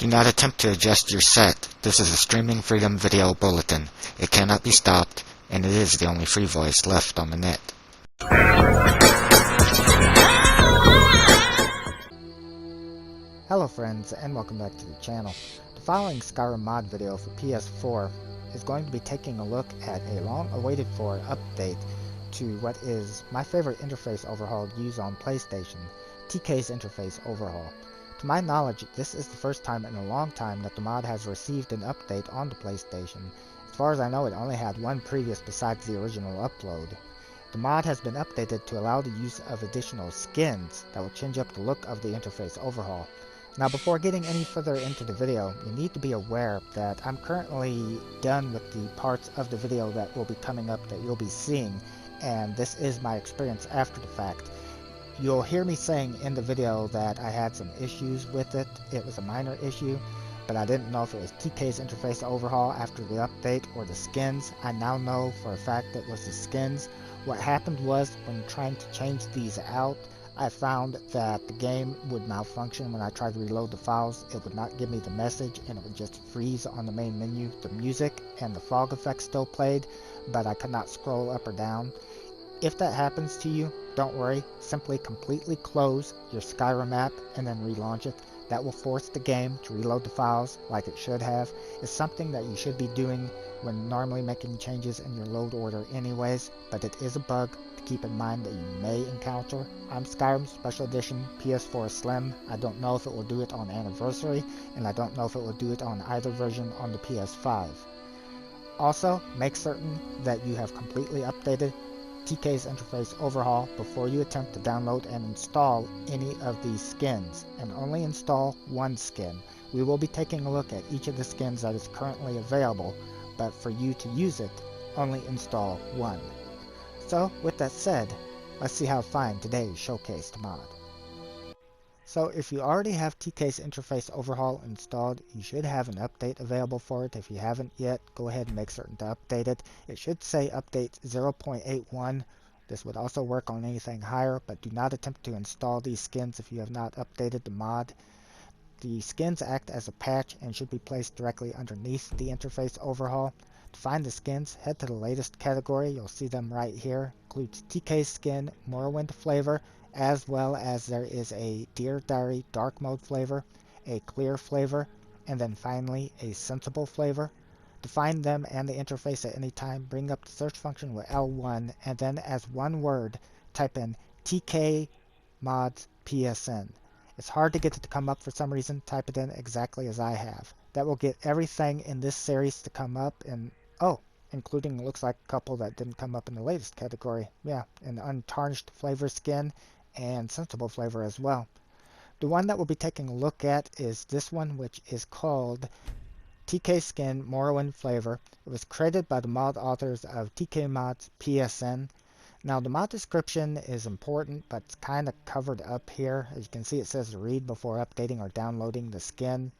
Do not attempt to adjust your set. This is a Streaming Freedom Video Bulletin. It cannot be stopped, and it is the only free voice left on the net. Hello friends, and welcome back to the channel. The following Skyrim mod video for PS4 is going to be taking a look at a long-awaited for update to what is my favorite interface overhaul used on PlayStation, TK's interface overhaul. To my knowledge, this is the first time in a long time that the mod has received an update on the PlayStation. As far as I know, it only had one previous besides the original upload. The mod has been updated to allow the use of additional skins that will change up the look of the interface overhaul. Now, before getting any further into the video, you need to be aware that I'm currently done with the parts of the video that will be coming up that you'll be seeing, and this is my experience after the fact. You'll hear me saying in the video that I had some issues with it. It was a minor issue, but I didn't know if it was TK's interface overhaul after the update or the skins. I now know for a fact it was the skins. What happened was, when trying to change these out, I found that the game would malfunction when I tried to reload the files. It would not give me the message, and it would just freeze on the main menu. The music and the fog effect still played, but I could not scroll up or down. If that happens to you, don't worry. Simply completely close your Skyrim app and then relaunch it. That will force the game to reload the files like it should have. It's something that you should be doing when normally making changes in your load order anyways, but it is a bug to keep in mind that you may encounter. I'm Skyrim Special Edition PS4 Slim. I don't know if it will do it on Anniversary, and I don't know if it will do it on either version on the PS5. Also, make certain that you have completely updated TK's interface overhaul before you attempt to download and install any of these skins, and only install one skin. We will be taking a look at each of the skins that is currently available, but for you to use it, only install one. So with that said, let's see how to find today's showcased mod. So if you already have TK's interface overhaul installed, you should have an update available for it. If you haven't yet, go ahead and make certain to update it. It should say update 0.81. This would also work on anything higher, but do not attempt to install these skins if you have not updated the mod. The skins act as a patch and should be placed directly underneath the interface overhaul. To find the skins, head to the latest category. You'll see them right here. Includes TK skin, Morrowind flavor, as well as there is a Dear Diary dark mode flavor, a clear flavor, and then finally a sensible flavor. To find them and the interface at any time, bring up the search function with L1 and then as one word type in TkModsPSN. It's hard to get it to come up for some reason. Type it in exactly as I have. That will get everything in this series to come up, and including, looks like a couple that didn't come up in the latest category. Yeah, an Untarnished flavor skin and sensible flavor as well. The one that we'll be taking a look at is this one, which is called TK Skin Morrowind Flavor. It was created by the mod authors of TkModsPSN. Now, the mod description is important, but it's kind of covered up here. As you can see, it says to read before updating or downloading the skin.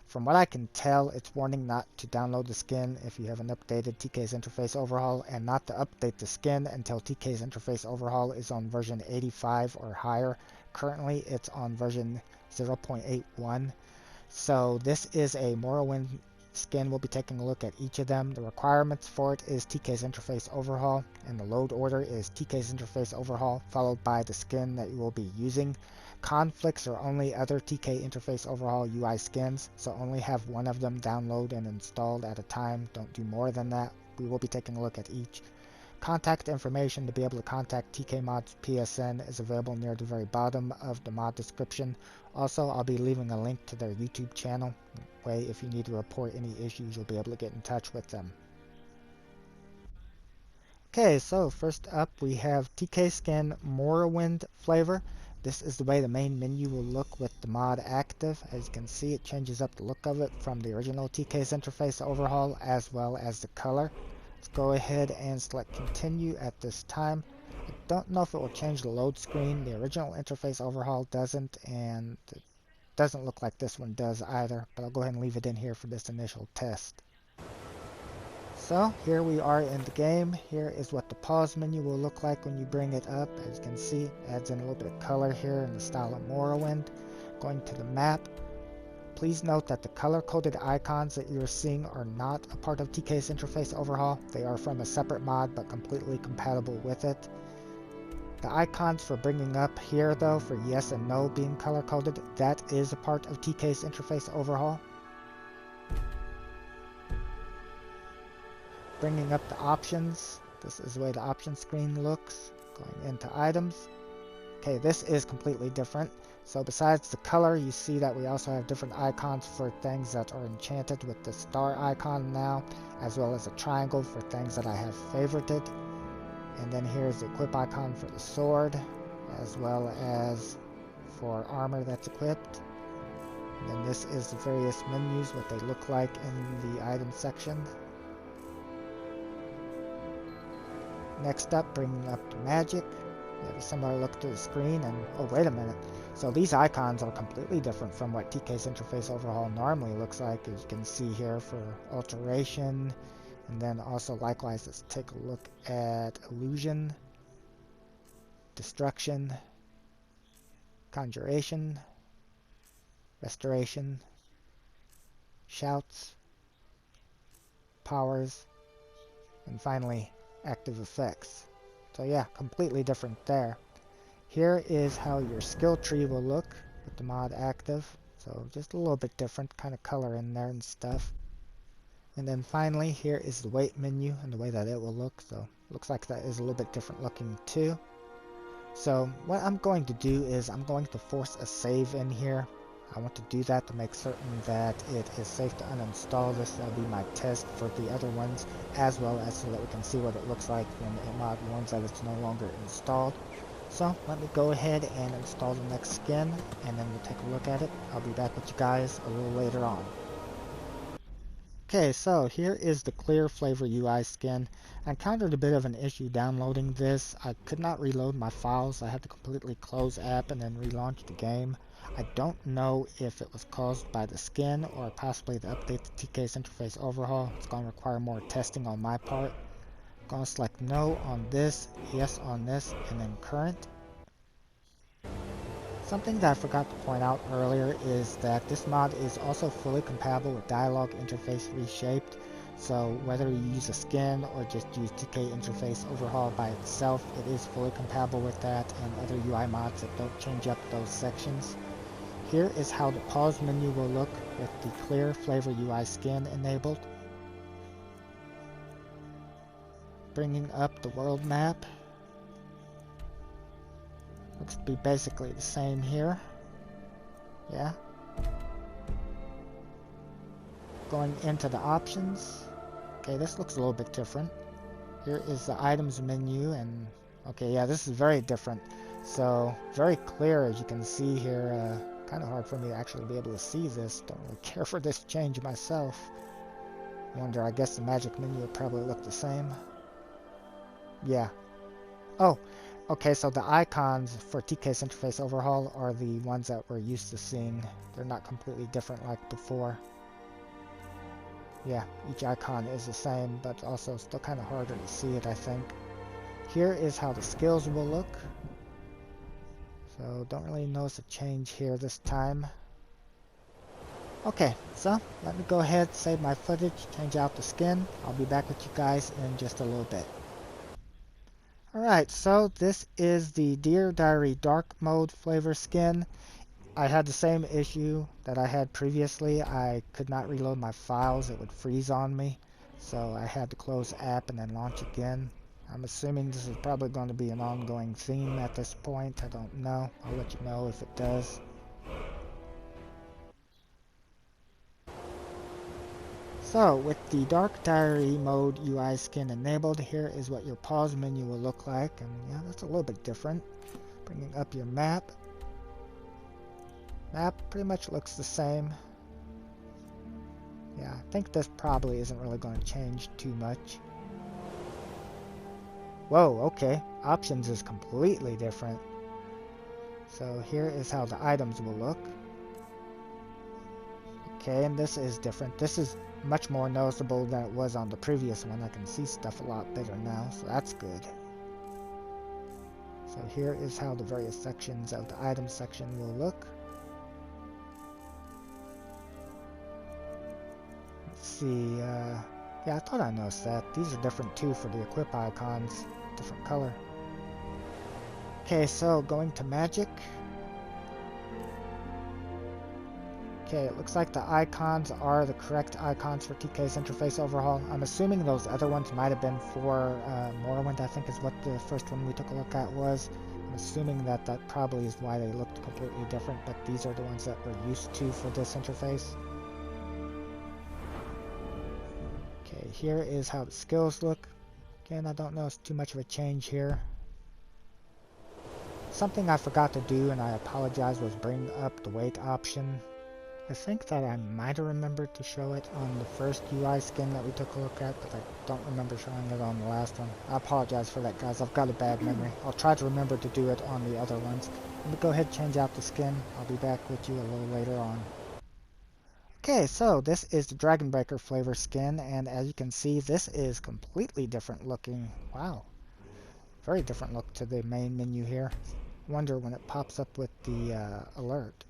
From what I can tell, it's warning not to download the skin if you haven't updated TK's interface overhaul, and not to update the skin until TK's interface overhaul is on version 85 or higher. Currently, it's on version 0.81. So this is a Morrowind skin. We'll be taking a look at each of them. The requirements for it is TK's interface overhaul, and the load order is TK's interface overhaul followed by the skin that you will be using. Conflicts are only other TK interface overhaul UI skins, so only have one of them download and installed at a time. Don't do more than that. We will be taking a look at each. Contact information to be able to contact TkModsPSN is available near the very bottom of the mod description. Also, I'll be leaving a link to their YouTube channel. That way, if you need to report any issues, you'll be able to get in touch with them. Okay, so first up we have TK Skin Morrowind flavor. This is the way the main menu will look with the mod active. As you can see, it changes up the look of it from the original TK's interface overhaul as well as the color. Let's go ahead and select continue at this time. I don't know if it will change the load screen. The original interface overhaul doesn't, and it doesn't look like this one does either, but I'll go ahead and leave it in here for this initial test. So here we are in the game. Here is what the pause menu will look like when you bring it up. As you can see, it adds in a little bit of color here in the style of Morrowind. Going to the map, Please note that the color-coded icons that you're seeing are not a part of TK's interface overhaul. They are from a separate mod, but completely compatible with it. The icons for bringing up here, though, for yes and no being color-coded, that is a part of TK's interface overhaul. Bringing up the options, this is the way the options screen looks. Going into items. Okay, this is completely different. So besides the color, you see that we also have different icons for things that are enchanted with the star icon now, as well as a triangle for things that I have favorited. And then here's the equip icon for the sword, as well as for armor that's equipped. And then this is the various menus, what they look like in the item section. Next up, bringing up the magic. We have a similar look to the screen, and oh wait a minute. So these icons are completely different from what TK's interface overhaul normally looks like, as you can see here for alteration. And then also likewise, let's take a look at illusion, destruction, conjuration, restoration, shouts, powers, and finally active effects. So yeah, completely different there. Here is how your skill tree will look with the mod active. So just a little bit different kind of color in there and stuff. And then finally, here is the weight menu and the way that it will look. So looks like that is a little bit different looking too. So what I'm going to do is I'm going to force a save in here. I want to do that to make certain that it is safe to uninstall this. That'll be my test for the other ones, as well as so that we can see what it looks like when a mod warns that it's no longer installed. So let me go ahead and install the next skin, and then we'll take a look at it. I'll be back with you guys a little later on. Okay, so here is the clear flavor UI skin. I encountered a bit of an issue downloading this. I could not reload my files. I had to completely close app and then relaunch the game. I don't know if it was caused by the skin or possibly the update to TK's interface overhaul. It's going to require more testing on my part. I'm going to select no on this, yes on this, and then current. Something that I forgot to point out earlier is that this mod is also fully compatible with dialogue interface reshaped. So whether you use a skin or just use TK interface overhaul by itself, it is fully compatible with that and other UI mods that don't change up those sections. Here is how the pause menu will look with the clear flavor UI skin enabled. Bringing up the world map. Looks to be basically the same here. Yeah. Going into the options. Okay, this looks a little bit different. Here is the items menu, and okay, yeah, this is very different. So very clear, as you can see here. Kind of hard for me to actually be able to see this. Don't really care for this change myself. Wonder, I guess the magic menu would probably look the same. Yeah. Oh, okay, so the icons for TK's interface overhaul are the ones that we're used to seeing. They're not completely different like before. Yeah, each icon is the same, but also still kind of harder to see it, I think. Here is how the skills will look. So don't really notice a change here this time. Okay, so let me go ahead, save my footage, change out the skin. I'll be back with you guys in just a little bit. Alright, so this is the Dear Diary Dark Mode flavor skin. I had the same issue that I had previously. I could not reload my files, it would freeze on me. So I had to close app and then launch again. I'm assuming this is probably going to be an ongoing theme at this point. I don't know. I'll let you know if it does. So with the Dark Diary Mode UI skin enabled, here is what your pause menu will look like. And yeah, that's a little bit different. Bringing up your map. Map pretty much looks the same. Yeah, I think this probably isn't really going to change too much. Whoa, okay. Options is completely different. So here is how the items will look. Okay, and this is different. This is much more noticeable than it was on the previous one. I can see stuff a lot better now, so that's good. So here is how the various sections of the item section will look. see. Yeah, I thought I noticed that. These are different too for the equip icons. Different color. Okay, so going to magic. Okay, it looks like the icons are the correct icons for TK's interface overhaul. I'm assuming those other ones might have been for Morrowind, I think is what the first one we took a look at was. I'm assuming that that probably is why they looked completely different, but these are the ones that we're used to for this interface. Okay, here is how the skills look. Again, I don't notice too much of a change here. Something I forgot to do, and I apologize, was bring up the weight option. I think that I might have remembered to show it on the first UI skin that we took a look at, but I don't remember showing it on the last one. I apologize for that, guys. I've got a bad memory. I'll try to remember to do it on the other ones. Let me go ahead and change out the skin. I'll be back with you a little later on. Okay, so this is the Dragonbreaker flavor skin, and as you can see, this is completely different looking. Wow. Very different look to the main menu here. Wonder when it pops up with the alert.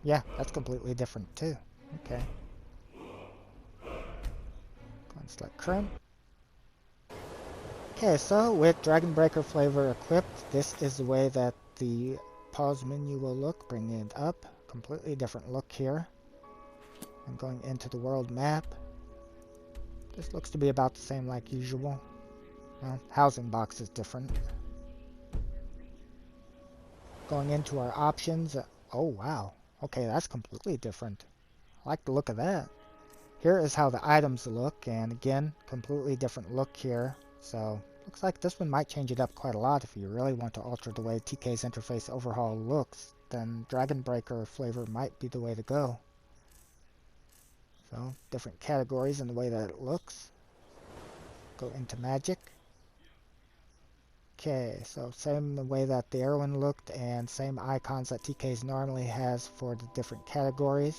Yeah, that's completely different too. Okay. Go and select current. Okay, so with Dragonbreaker flavor equipped, this is the way that the pause menu will look. Bringing it up. Completely different look here. And going into the world map. This looks to be about the same like usual. Well, housing box is different. Going into our options. Oh wow. Okay, that's completely different. I like the look of that. Here is how the items look, and again, completely different look here. So, looks like this one might change it up quite a lot if you really want to alter the way TK's interface overhaul looks. Then Dragonbreaker flavor might be the way to go. So, different categories in the way that it looks. Go into magic. Okay, so same the way that the Erwin looked, and same icons that TK's normally has for the different categories.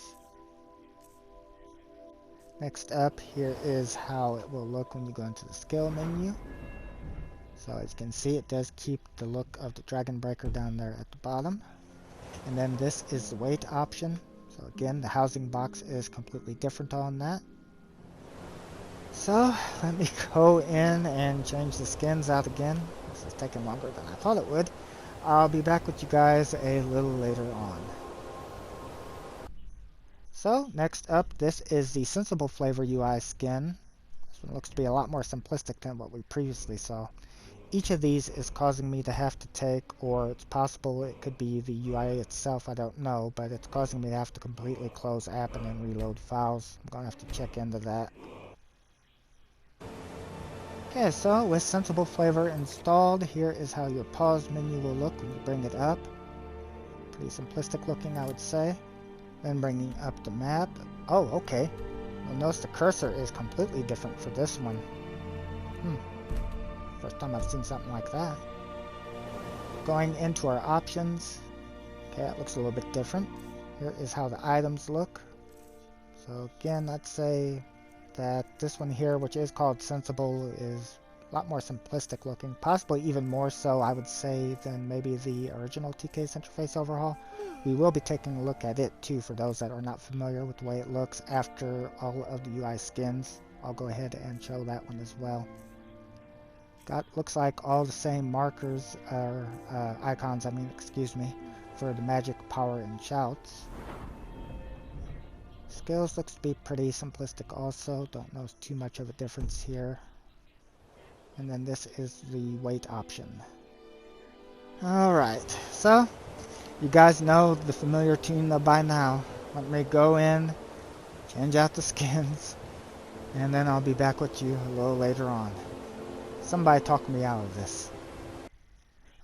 Next up, here is how it will look when you go into the skill menu. So as you can see, it does keep the look of the Dragonbreaker down there at the bottom. And then this is the weight option. So again, the housing box is completely different on that. So let me go in and change the skins out again. This is taking longer than I thought it would. I'll be back with you guys a little later on. So next up, this is the Sensible Flavor UI skin. This one looks to be a lot more simplistic than what we previously saw. Each of these is causing me to have to take, or it's possible it could be the UI itself, I don't know, but it's causing me to have to completely close app and then reload files. I'm going to have to check into that. Okay, so with Sensible Flavor installed, here is how your pause menu will look when you bring it up. Pretty simplistic looking, I would say. Then bringing up the map. Oh, okay. You'll notice the cursor is completely different for this one. First time I've seen something like that. Going into our options. Okay, that looks a little bit different. Here is how the items look. So again, I'd say that this one here, which is called Sensible, is a lot more simplistic looking. Possibly even more so, I would say, than maybe the original TK's interface overhaul. We will be taking a look at it too for those that are not familiar with the way it looks after all of the UI skins. I'll go ahead and show that one as well. Looks like all the same markers, or icons, excuse me, for the magic, power, and shouts. Skills looks to be pretty simplistic also, don't notice too much of a difference here. And then this is the weight option. Alright, so you guys know the familiar tune by now. Let me go in, change out the skins, and then I'll be back with you a little later on. Somebody talk me out of this.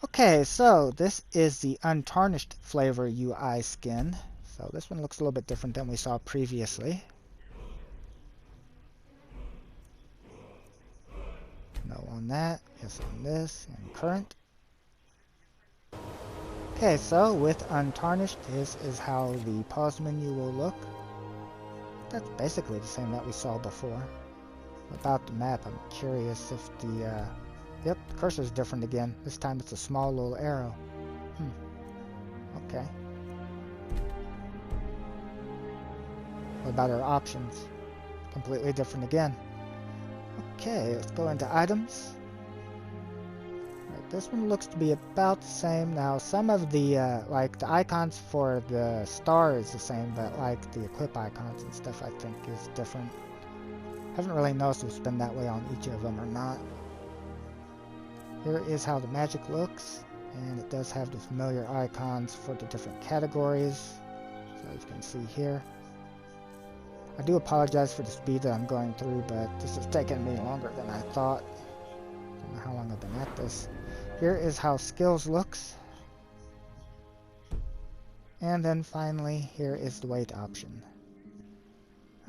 Okay, so this is the Untarnished flavor UI skin. So this one looks a little bit different than we saw previously. No on that, yes on this, and current. Okay, so with Untarnished, this is how the pause menu will look. That's basically the same that we saw before. About the map, I'm curious if the, yep, the cursor is different again. This time it's a small little arrow. Okay. about our options? Completely different again. Okay, let's go into items. Right, this one looks to be about the same. Now, some of the, like the icons for the star is the same, but like the equip icons and stuff I think is different. Haven't really noticed if it's been that way on each of them or not. Here is how the magic looks, and it does have the familiar icons for the different categories. So as you can see here. I do apologize for the speed that I'm going through, but this is taking me longer than I thought. Don't know how long I've been at this. Here is how skills looks. And then finally, here is the weight option.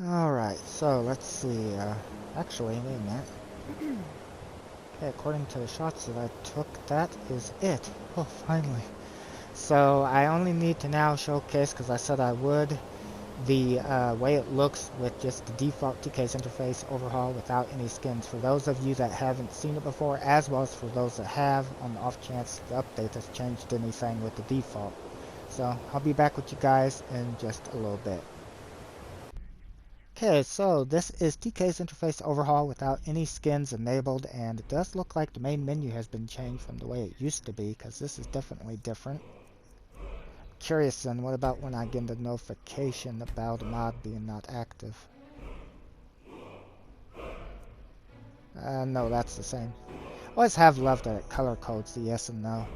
Alright, so let's see. Actually, wait a minute. Okay, according to the shots that I took, that is it. Oh, finally. So I only need to now showcase, because I said I would, the way it looks with just the default TK's interface overhaul without any skins. For those of you that haven't seen it before, as well as for those that have, on the off chance the update has changed anything with the default. So I'll be back with you guys in just a little bit. Okay, so this is TK's interface overhaul without any skins enabled, and it does look like the main menu has been changed from the way it used to be, because this is definitely different. Curious then, what about when I get the notification about a mod being not active? No, that's the same. Always have loved that it color codes the yes and no.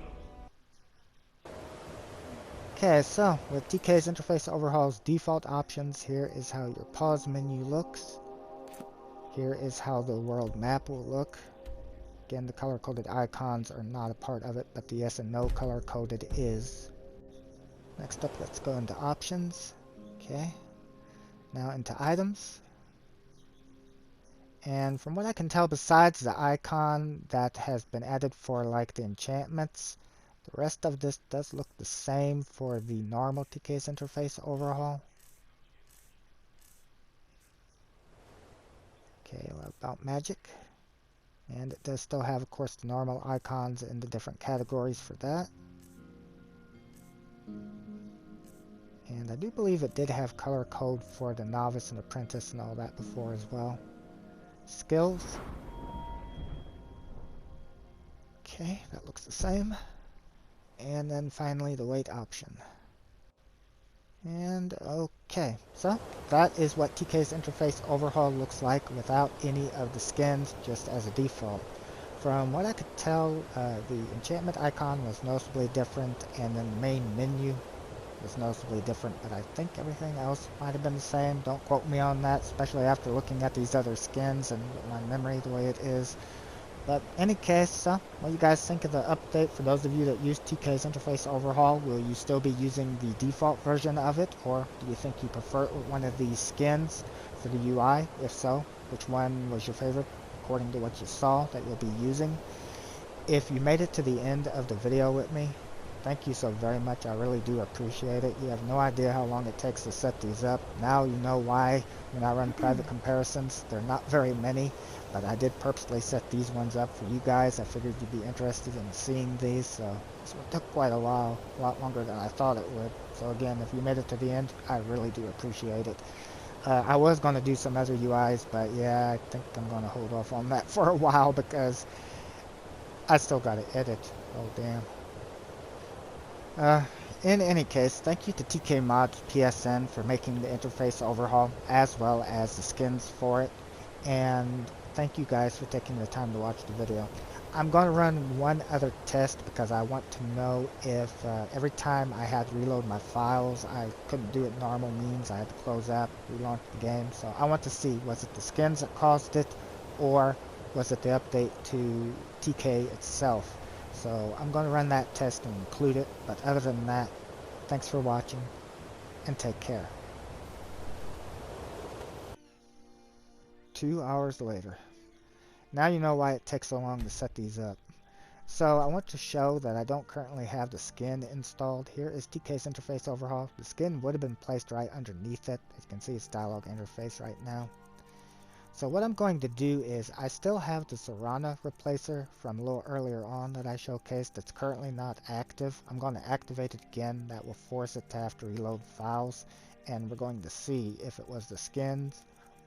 Okay, so with TK's interface overhaul's default options, here is how your pause menu looks. Here is how the world map will look. Again, the color coded icons are not a part of it, but the yes and no color coded is. Next up, let's go into options. Okay, now into items. And from what I can tell, besides the icon that has been added for like the enchantments, the rest of this does look the same for the normal TK's interface overhaul. Okay, about magic. And it does still have, of course, the normal icons in the different categories for that. And I do believe it did have color code for the novice and apprentice and all that before as well. Skills. Okay, that looks the same. And then finally the weight option. And okay, so that is what TK's interface overhaul looks like without any of the skins, just as a default. From what I could tell, the enchantment icon was noticeably different, and then the main menu was noticeably different, but I think everything else might have been the same. Don't quote me on that, especially after looking at these other skins and my memory the way it is. But in any case, what do you guys think of the update? For those of you that use TK's interface overhaul, will you still be using the default version of it, or do you think you prefer it with one of these skins for the UI? If so, which one was your favorite according to what you saw that you'll be using? If you made it to the end of the video with me, thank you so very much. I really do appreciate it. You have no idea how long it takes to set these up. Now you know why when I run private comparisons, they're not very many, but I did purposely set these ones up for you guys. I figured you'd be interested in seeing these, so it took quite a while, a lot longer than I thought it would. So again, if you made it to the end, I really do appreciate it. I was going to do some other UIs, but yeah, I think I'm going to hold off on that for a while because I still got to edit. Oh damn. In any case, thank you to TkModsPSN for making the interface overhaul as well as the skins for it, and thank you guys for taking the time to watch the video. I'm going to run one other test because I want to know if every time I had to reload my files, I couldn't do it normal means. I had to close app, relaunch the game. So I want to see, was it the skins that caused it, or was it the update to TK itself? So I'm going to run that test and include it, but other than that, thanks for watching, and take care. 2 hours later. Now you know why it takes so long to set these up. So I want to show that I don't currently have the skin installed. Here is TK's interface overhaul. The skin would have been placed right underneath it. As you can see, it's dialog interface right now. So what I'm going to do is, I still have the Serrana replacer from a little earlier on that I showcased that's currently not active. I'm going to activate it again. That will force it to have to reload files, and we're going to see if it was the skins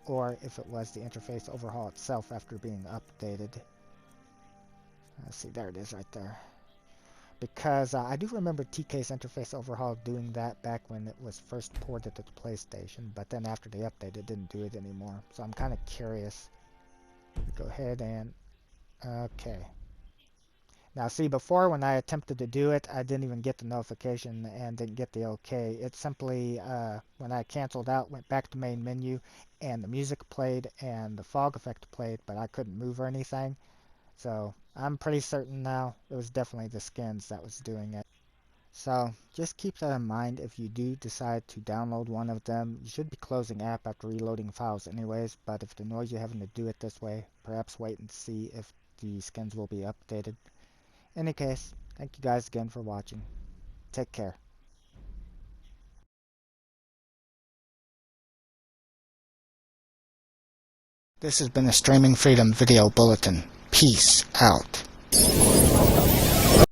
or if it was the interface overhaul itself after being updated. Let's see, there it is right there. Because I do remember TK's interface overhaul doing that back when it was first ported to the PlayStation, but then after the update it didn't do it anymore. So I'm kind of curious. Go ahead and... okay. Now see, before when I attempted to do it, I didn't even get the notification and didn't get the okay. It simply, when I canceled out, went back to main menu, and the music played and the fog effect played, but I couldn't move or anything. So I'm pretty certain now it was definitely the skins that was doing it. So just keep that in mind. If you do decide to download one of them, you should be closing app after reloading files anyways, but if it annoys you having to do it this way, perhaps wait and see if the skins will be updated. In any case, thank you guys again for watching. Take care. This has been a Streaming Freedom Video Bulletin. Peace out.